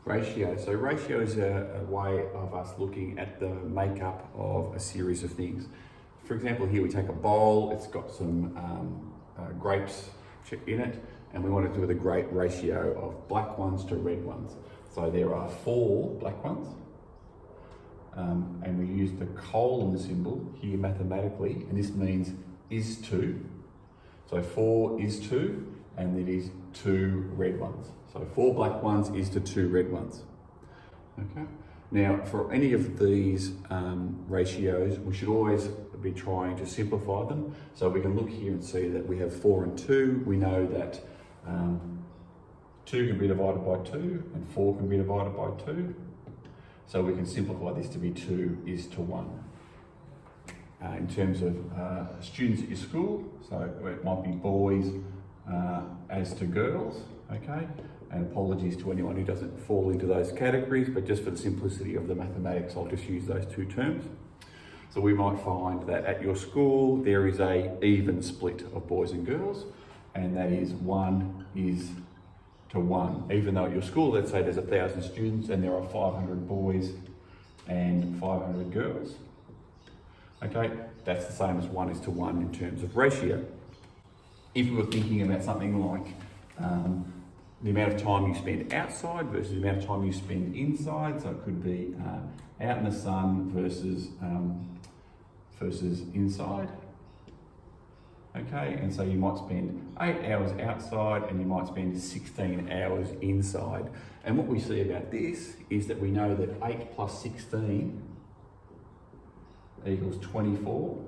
Ratio. So ratio is a way of us looking at the makeup of a series of things. For example, here we take a bowl, it's got some grapes in it, and we want to do the great ratio of black ones to red ones. So there are 4 black ones, and we use the colon symbol here mathematically, and this means is to. So 4 is to, and it is 2 red ones. So 4 black ones is to 2 red ones. Okay. Now, for any of these ratios, we should always be trying to simplify them. So we can look here and see that we have 4 and 2. We know that 2 can be divided by 2, and 4 can be divided by 2. So we can simplify this to be 2 is to 1. In terms of students at your school, so it might be boys as to girls, okay? And apologies to anyone who doesn't fall into those categories, but just for the simplicity of the mathematics, I'll just use those 2 terms. So we might find that at your school, there is a even split of boys and girls, and that is 1 is to 1. Even though at your school, let's say there's 1,000 students and there are 500 boys and 500 girls. Okay, that's the same as 1 is to 1 in terms of ratio. If we were thinking about something like the amount of time you spend outside versus the amount of time you spend inside, so it could be out in the sun versus inside. Okay, and so you might spend 8 hours outside and you might spend 16 hours inside. And what we see about this is that we know that 8 plus 16 equals 24,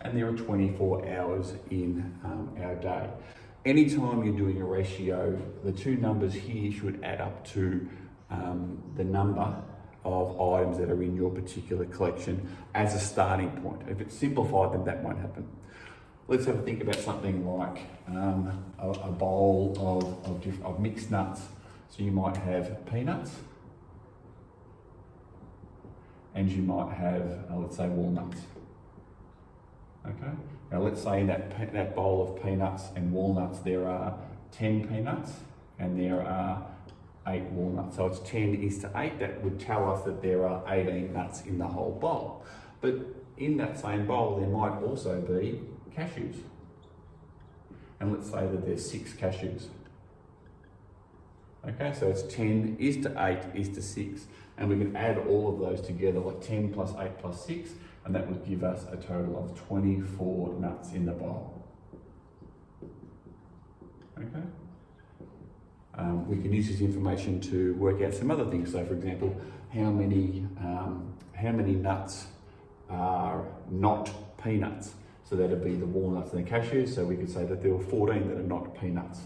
and there are 24 hours in our day. Anytime you're doing a ratio, the 2 numbers here should add up to the number of items that are in your particular collection as a starting point. If it's simplified, then that won't happen. Let's have a think about something like a bowl of mixed nuts. So you might have peanuts, and you might have, let's say, walnuts. Okay. Now let's say in that bowl of peanuts and walnuts there are 10 peanuts and there are 8 walnuts. So it's 10 is to 8. That would tell us that there are 18 nuts in the whole bowl. But in that same bowl there might also be cashews. And let's say that there's 6 cashews. Okay, so it's 10 is to 8 is to 6. And we can add all of those together, like 10 plus 8 plus 6, and that would give us a total of 24 nuts in the bowl. Okay. We can use this information to work out some other things. So, for example, how many nuts are not peanuts? So that'd be the walnuts and the cashews. So we could say that there were 14 that are not peanuts.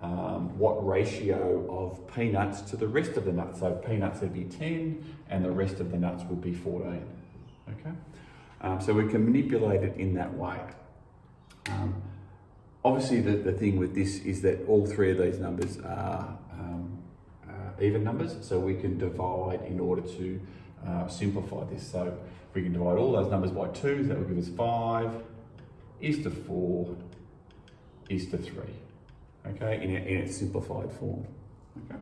What ratio of peanuts to the rest of the nuts? So peanuts would be 10, and the rest of the nuts would be 14. Okay. So we can manipulate it in that way. Obviously, the thing with this is that all 3 of these numbers are even numbers, so we can divide in order to simplify this. So we can divide all those numbers by 2, so that will give us 5 is to 4 is to 3, okay, in its simplified form. Okay.